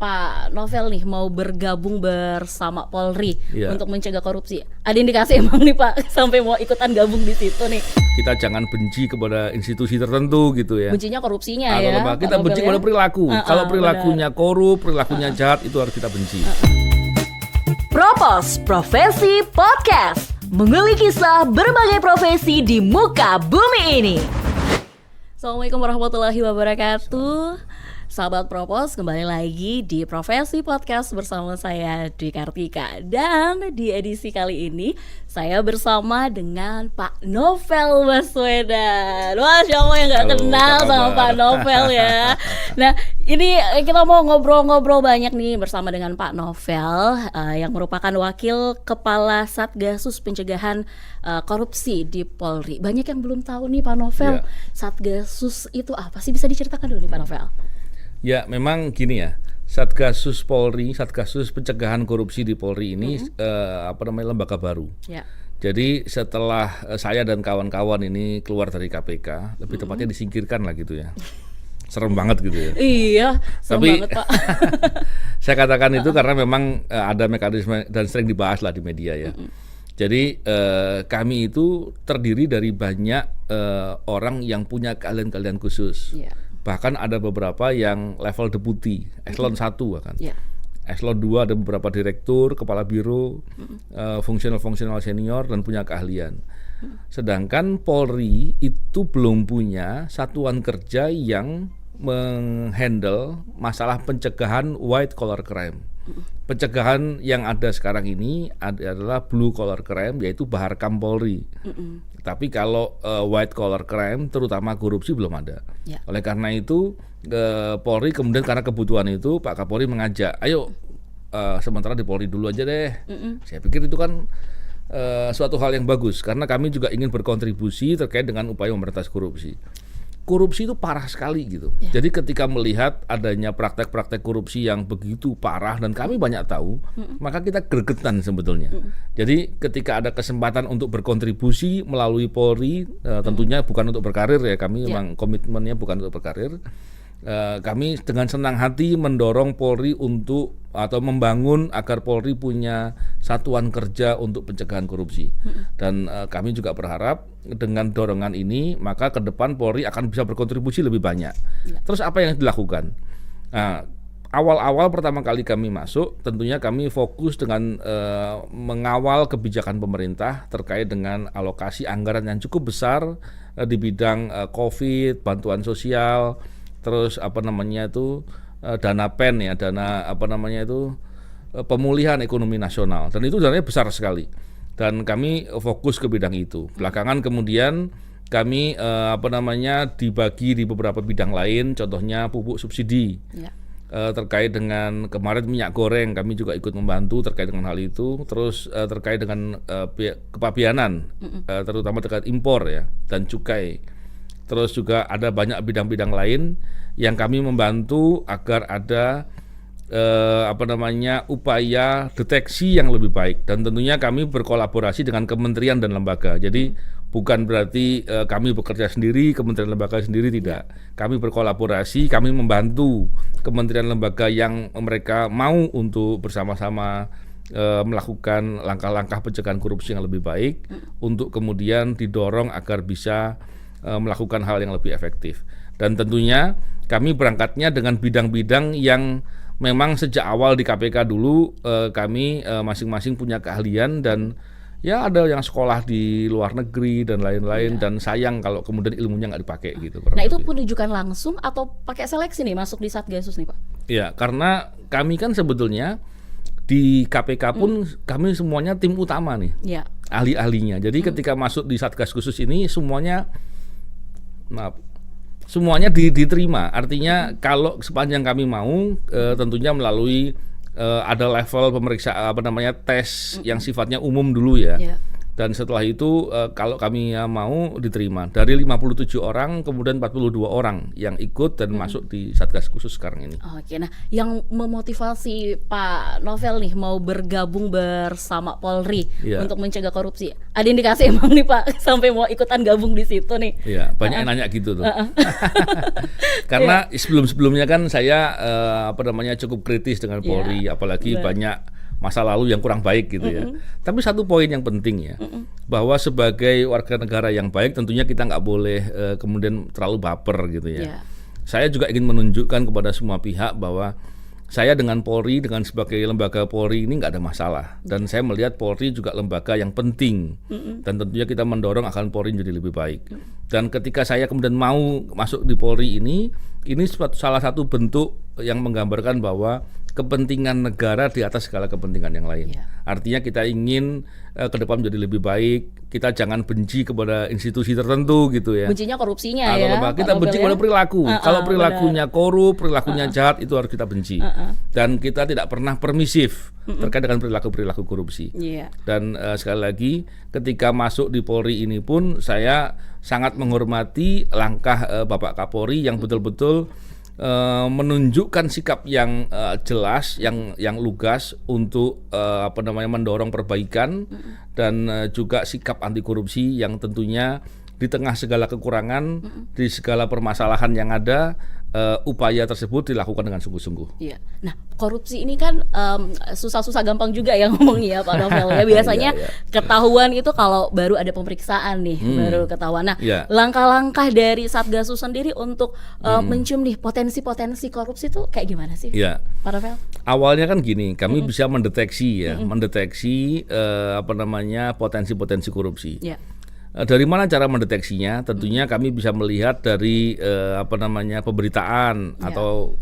Pak Novel nih mau bergabung bersama Polri untuk mencegah korupsi. Ada indikasi emang nih Pak sampai mau ikutan gabung di situ nih? Kita jangan benci kepada institusi tertentu gitu ya. Bencinya korupsinya ya. Kita benci kepada perilaku. Kalau perilakunya korup, perilakunya jahat, itu harus kita benci. Propos Profesi Podcast, mengulik kisah berbagai profesi di muka bumi ini. Assalamualaikum warahmatullahi wabarakatuh. Sahabat Propos, kembali lagi di Profesi Podcast bersama saya Dwi Kartika. Dan di edisi kali ini saya bersama dengan Pak Novel Baswedan. Masya Allah yang gak kenal sama Pak Novel ya. Nah ini kita mau ngobrol-ngobrol banyak nih bersama dengan Pak Novel yang merupakan Wakil Kepala Satgasus Pencegahan Korupsi di Polri. Banyak yang belum tahu nih Pak Novel, Satgasus itu apa sih? Bisa diceritakan dulu nih Pak Novel. Ya memang gini ya, Satgasus Polri, Satgasus Pencegahan Korupsi di Polri ini lembaga baru. Ya. Jadi setelah saya dan kawan-kawan ini keluar dari KPK, lebih tepatnya disingkirkan lah gitu ya. Serem banget gitu ya. Iya, serem banget Pak. Saya katakan itu karena memang ada mekanisme dan sering dibahas lah di media ya. Jadi kami itu terdiri dari banyak orang yang punya keahlian-keahlian khusus. Yeah. Bahkan ada beberapa yang level deputi, eselon 1 bahkan. Yeah. Eselon 2 ada beberapa direktur, kepala biro, fungsional senior dan punya keahlian. Sedangkan Polri itu belum punya satuan kerja yang menghandle masalah pencegahan white collar crime. Pencegahan yang ada sekarang ini adalah blue collar crime, yaitu Baharkam Polri. Tapi kalau white collar crime, terutama korupsi, belum ada. Ya. Oleh karena itu Polri kemudian karena kebutuhan itu Pak Kapolri mengajak, ayo sementara di Polri dulu aja deh. Saya pikir itu kan suatu hal yang bagus karena kami juga ingin berkontribusi terkait dengan upaya memberantas korupsi. Korupsi itu parah sekali gitu. Ya. Jadi ketika melihat adanya praktek-praktek korupsi yang begitu parah dan kami banyak tahu, maka kita gregetan sebetulnya. Jadi ketika ada kesempatan untuk berkontribusi melalui Polri, tentunya bukan untuk berkarir ya, kami memang komitmennya bukan untuk berkarir. Kami dengan senang hati mendorong Polri untuk atau membangun agar Polri punya satuan kerja untuk pencegahan korupsi. Dan kami juga berharap dengan dorongan ini maka ke depan Polri akan bisa berkontribusi lebih banyak. Terus apa yang dilakukan? Nah, awal-awal pertama kali kami masuk tentunya kami fokus dengan mengawal kebijakan pemerintah terkait dengan alokasi anggaran yang cukup besar di bidang COVID, bantuan sosial, terus dana PEN ya, pemulihan ekonomi nasional, dan itu dananya besar sekali dan kami fokus ke bidang itu. Belakangan kemudian kami dibagi di beberapa bidang lain, contohnya pupuk subsidi. Terkait dengan kemarin minyak goreng kami juga ikut membantu terkait dengan hal itu, terus terkait dengan kepabianan, terutama terkait impor ya dan cukai. Terus juga ada banyak bidang-bidang lain yang kami membantu agar ada upaya deteksi yang lebih baik, dan tentunya kami berkolaborasi dengan kementerian dan lembaga. Jadi bukan berarti kami bekerja sendiri, kementerian lembaga sendiri, tidak. Kami berkolaborasi, kami membantu kementerian lembaga yang mereka mau untuk bersama-sama melakukan langkah-langkah pencegahan korupsi yang lebih baik untuk kemudian didorong agar bisa melakukan hal yang lebih efektif. Dan tentunya kami berangkatnya dengan bidang-bidang yang memang sejak awal di KPK dulu kami masing-masing punya keahlian, dan ya ada yang sekolah di luar negeri dan lain-lain, dan sayang kalau kemudian ilmunya nggak dipakai gitu. Nah itu penunjukan langsung atau pakai seleksi nih masuk di Satgasus nih Pak? Ya, karena kami kan sebetulnya di KPK pun kami semuanya tim utama nih, ahli-ahlinya. Jadi ketika masuk di Satgas khusus ini semuanya diterima. Artinya kalau sepanjang kami mau, tentunya melalui ada level pemeriksaan tes yang sifatnya umum dulu ya. Dan setelah itu kalau kami mau diterima dari 57 orang kemudian 42 orang yang ikut dan masuk di Satgas Khusus sekarang ini. Oke, nah yang memotivasi Pak Novel nih mau bergabung bersama Polri untuk mencegah korupsi, ada indikasi emang nih Pak sampai mau ikutan gabung di situ nih? Iya, banyak yang nanya gitu tuh. Karena sebelum-sebelumnya kan saya cukup kritis dengan Polri, apalagi banyak masa lalu yang kurang baik gitu ya. Tapi satu poin yang penting ya, bahwa sebagai warga negara yang baik tentunya kita nggak boleh kemudian terlalu baper gitu ya. Saya juga ingin menunjukkan kepada semua pihak bahwa saya dengan Polri, dengan sebagai lembaga Polri ini nggak ada masalah. Dan saya melihat Polri juga lembaga yang penting. Dan tentunya kita mendorong akan Polri menjadi lebih baik. Dan ketika saya kemudian mau masuk di Polri ini salah satu bentuk yang menggambarkan bahwa kepentingan negara di atas segala kepentingan yang lain. Artinya kita ingin ke depan menjadi lebih baik. Kita jangan benci kepada institusi tertentu gitu ya. Bencinya korupsinya ya. Kita benci kepada perilaku. Kalau perilakunya korup, perilakunya jahat, itu harus kita benci. Dan kita tidak pernah permisif terkait dengan perilaku korupsi. Dan sekali lagi, ketika masuk di Polri ini pun saya sangat menghormati langkah Bapak Kapolri yang betul-betul menunjukkan sikap yang jelas, yang lugas untuk mendorong perbaikan dan juga sikap anti korupsi yang tentunya di tengah segala kekurangan, di segala permasalahan yang ada, upaya tersebut dilakukan dengan sungguh-sungguh. Iya. Nah, korupsi ini kan susah-susah gampang juga ya ngomongnya Pak Novel ya. Biasanya ketahuan itu kalau baru ada pemeriksaan nih, baru ketahuan. Nah, langkah-langkah dari Satgasus sendiri untuk mencium nih potensi-potensi korupsi itu kayak gimana sih, Pak Novel? Awalnya kan gini, kami bisa mendeteksi potensi-potensi korupsi. Dari mana cara mendeteksinya? Tentunya kami bisa melihat dari pemberitaan atau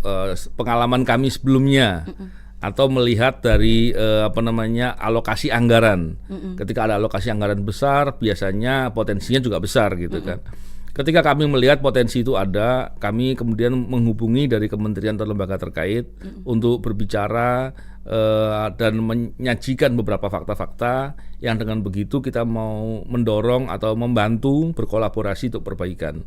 pengalaman kami sebelumnya, atau melihat dari alokasi anggaran. Ketika ada alokasi anggaran besar, biasanya potensinya juga besar gitu kan. Ketika kami melihat potensi itu ada, kami kemudian menghubungi dari kementerian atau lembaga terkait untuk berbicara dan menyajikan beberapa fakta-fakta yang dengan begitu kita mau mendorong atau membantu berkolaborasi untuk perbaikan.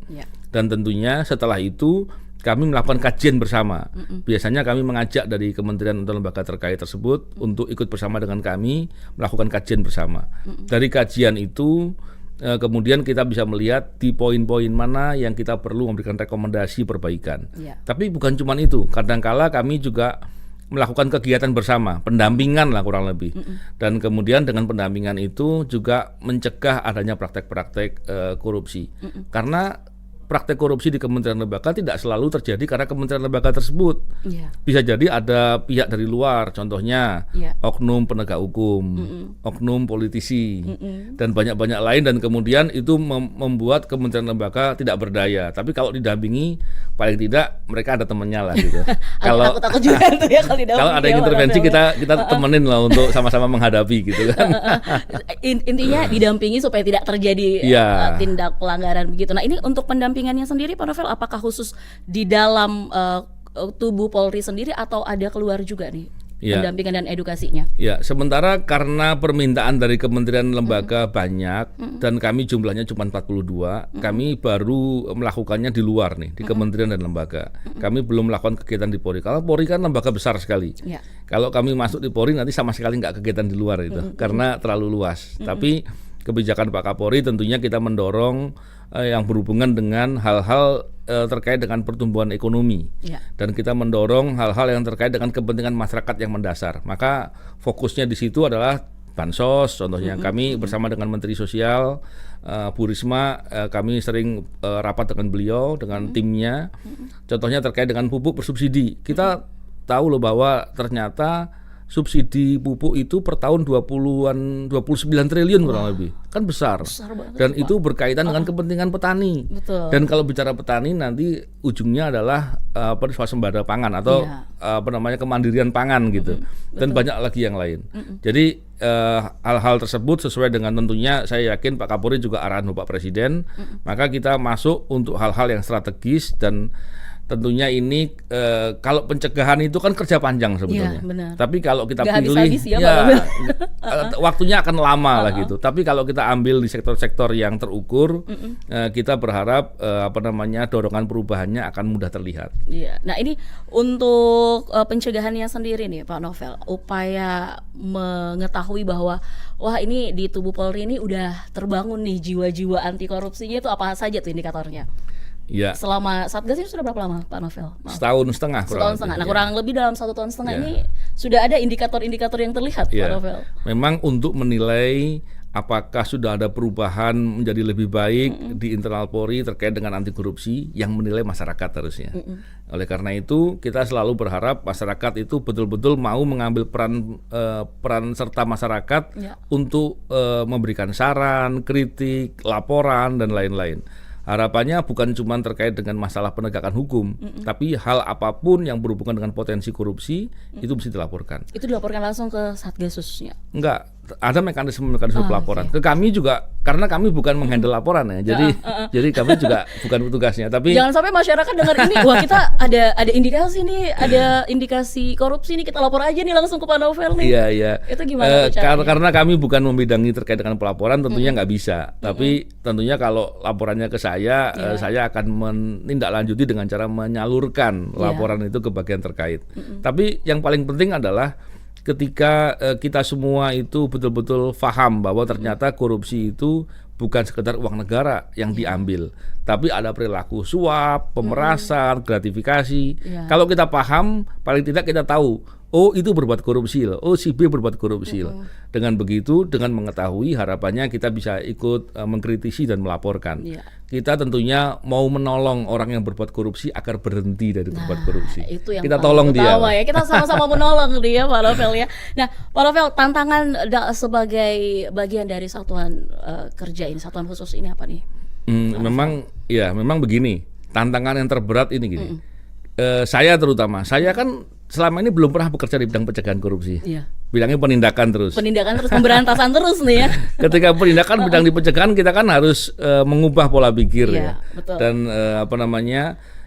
Dan tentunya setelah itu kami melakukan kajian bersama. Biasanya kami mengajak dari kementerian atau lembaga terkait tersebut untuk ikut bersama dengan kami melakukan kajian bersama. Dari kajian itu kemudian kita bisa melihat di poin-poin mana yang kita perlu memberikan rekomendasi perbaikan. Tapi bukan cuma itu, kadangkala kami juga melakukan kegiatan bersama, pendampingan lah kurang lebih. Dan kemudian dengan pendampingan itu juga mencegah adanya praktek-praktek korupsi. Karena praktek korupsi di kementerian lembaga tidak selalu terjadi karena kementerian lembaga tersebut. Bisa jadi ada pihak dari luar, contohnya oknum penegak hukum, oknum politisi, dan banyak-banyak lain, dan kemudian itu membuat kementerian lembaga tidak berdaya. Tapi kalau didampingi, paling tidak mereka ada temannya lah gitu. Kalau takut juga tuh ya kalau didampingi. Kalau ada yang intervensi kita temenin lah untuk sama-sama menghadapi gitu kan. Intinya didampingi supaya tidak terjadi tindak pelanggaran begitu. Nah, ini untuk pendampingannya sendiri Pak Novel, apakah khusus di dalam tubuh Polri sendiri atau ada keluar juga nih pendampingan dan edukasinya? Sementara karena permintaan dari kementerian lembaga banyak dan kami jumlahnya cuma 42, kami baru melakukannya di luar nih, di kementerian dan lembaga. Kami belum melakukan kegiatan di Polri. Kalau Polri kan lembaga besar sekali. Kalau kami masuk di Polri nanti sama sekali nggak kegiatan di luar itu, karena terlalu luas. Tapi kebijakan Pak Kapolri tentunya kita mendorong yang berhubungan dengan hal-hal terkait dengan pertumbuhan ekonomi, dan kita mendorong hal-hal yang terkait dengan kepentingan masyarakat yang mendasar. Maka fokusnya di situ adalah bansos, contohnya kami bersama dengan Menteri Sosial Bu Risma, kami sering rapat dengan beliau, dengan timnya. Contohnya terkait dengan pupuk bersubsidi, kita tahu loh bahwa ternyata subsidi pupuk itu per tahun 29 triliun kurang lebih. Kan besar banget, dan itu berkaitan dengan kepentingan petani. Dan kalau bicara petani nanti ujungnya adalah swasembada pangan atau kemandirian pangan gitu. Dan banyak lagi yang lain. Jadi hal-hal tersebut sesuai dengan tentunya saya yakin Pak Kapolri juga arahan Bapak Presiden. Maka kita masuk untuk hal-hal yang strategis, dan tentunya ini kalau pencegahan itu kan kerja panjang sebetulnya. Iya, benar. Tapi kalau kita Nggak pilih, habis-habis ya, Pak Nobel. waktunya akan lama lah gitu. Tapi kalau kita ambil di sektor-sektor yang terukur, kita berharap dorongan perubahannya akan mudah terlihat. Iya. Nah ini untuk pencegahannya sendiri nih Pak Novel, upaya mengetahui bahwa wah ini di tubuh Polri ini udah terbangun nih jiwa-jiwa anti korupsinya, itu apa saja tuh indikatornya? Ya. Selama Satgas ini sudah berapa lama Pak Novel? Maaf. Setahun setengah. Setahun setengah. Nah kurang lebih dalam 1 tahun setengah Ya. ini sudah ada indikator-indikator yang terlihat Pak Novel. Memang untuk menilai apakah sudah ada perubahan menjadi lebih baik di internal Polri terkait dengan anti korupsi, yang menilai masyarakat harusnya. Oleh karena itu kita selalu berharap masyarakat itu betul-betul mau mengambil peran serta masyarakat untuk memberikan saran, kritik, laporan dan lain-lain. Harapannya bukan cuma terkait dengan masalah penegakan hukum, tapi hal apapun yang berhubungan dengan potensi korupsi itu mesti dilaporkan. Itu dilaporkan langsung ke Satgasusnya? Enggak, ada mekanisme pelaporan. Ke kami juga, karena kami bukan menghandle laporan ya. Jadi kami juga bukan petugasnya. Tapi jangan sampai masyarakat dengar ini, wah kita ada indikasi nih, ada indikasi korupsi nih, kita lapor aja nih langsung ke Pak Novel nih. Iya. Itu gimana caranya? Karena kami bukan membidangi terkait dengan pelaporan, tentunya nggak bisa. Tapi tentunya kalau laporannya ke saya akan menindaklanjuti dengan cara menyalurkan laporan itu ke bagian terkait. Tapi yang paling penting adalah ketika kita semua itu betul-betul paham bahwa ternyata korupsi itu bukan sekedar uang negara yang diambil, tapi ada perilaku suap, pemerasan, gratifikasi. Kalau kita paham, paling tidak kita tahu, oh itu berbuat korupsi loh, oh si B berbuat korupsi loh. Dengan begitu, dengan mengetahui, harapannya kita bisa ikut mengkritisi dan melaporkan. Kita tentunya mau menolong orang yang berbuat korupsi agar berhenti dari berbuat korupsi. Itu yang kita tolong dia. Ya. Kita sama-sama menolong dia Pak Novel ya. Nah Pak Novel, tantangan sebagai bagian dari satuan kerja ini, satuan khusus ini apa nih? Memang begini. Tantangan yang terberat ini gini. Saya terutama, saya kan selama ini belum pernah bekerja di bidang pencegahan korupsi. Bilangnya penindakan terus, pemberantasan terus nih ya. Ketika penindakan bidang di pencegahan, kita kan harus mengubah pola pikir ya. Betul. Dan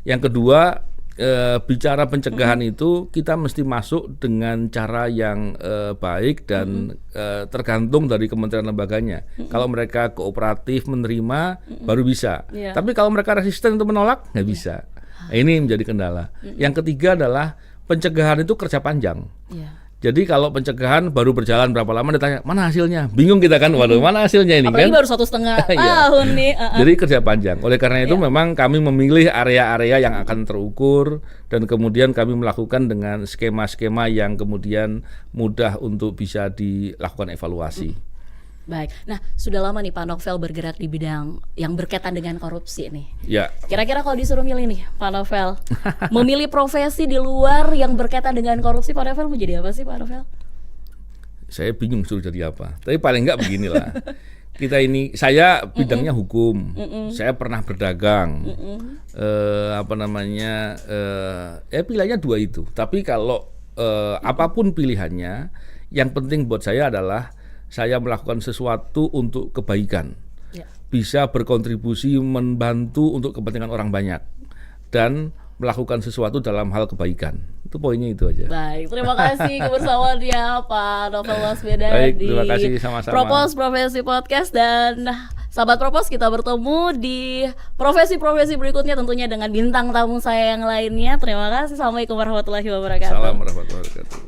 yang kedua, bicara pencegahan itu kita mesti masuk dengan cara yang baik dan tergantung dari kementerian lembaganya. Kalau mereka kooperatif menerima baru bisa. Tapi kalau mereka resisten untuk menolak nggak bisa. Ini menjadi kendala. Yang ketiga adalah pencegahan itu kerja panjang. Jadi kalau pencegahan baru berjalan berapa lama, ditanya mana hasilnya, bingung kita kan, waduh mana hasilnya ini. Apalagi kan baru 1,5 tahun nih. Jadi kerja panjang. Oleh karena itu memang kami memilih area-area yang akan terukur, dan kemudian kami melakukan dengan skema-skema yang kemudian mudah untuk bisa dilakukan evaluasi. Baik, nah sudah lama nih Pak Novel bergerak di bidang yang berkaitan dengan korupsi nih. Kira-kira kalau disuruh milih nih Pak Novel, memilih profesi di luar yang berkaitan dengan korupsi, Pak Novel mau jadi apa sih Pak Novel? Saya bingung suruh jadi apa, tapi paling enggak beginilah. Saya bidangnya hukum, saya pernah berdagang, pilihannya dua itu. Tapi kalau apapun pilihannya, yang penting buat saya adalah saya melakukan sesuatu untuk kebaikan, bisa berkontribusi membantu untuk kepentingan orang banyak, dan melakukan sesuatu dalam hal kebaikan. Itu poinnya itu aja. Baik, terima kasih kebersamaannya Pak Novel Baswedan. Baik, terima kasih sama-sama. Propos Profesi Podcast, dan sahabat Propos, kita bertemu di profesi-profesi berikutnya tentunya dengan bintang tamu saya yang lainnya. Terima kasih. Assalamualaikum warahmatullahi wabarakatuh. Salam warahmatullahi wabarakatuh.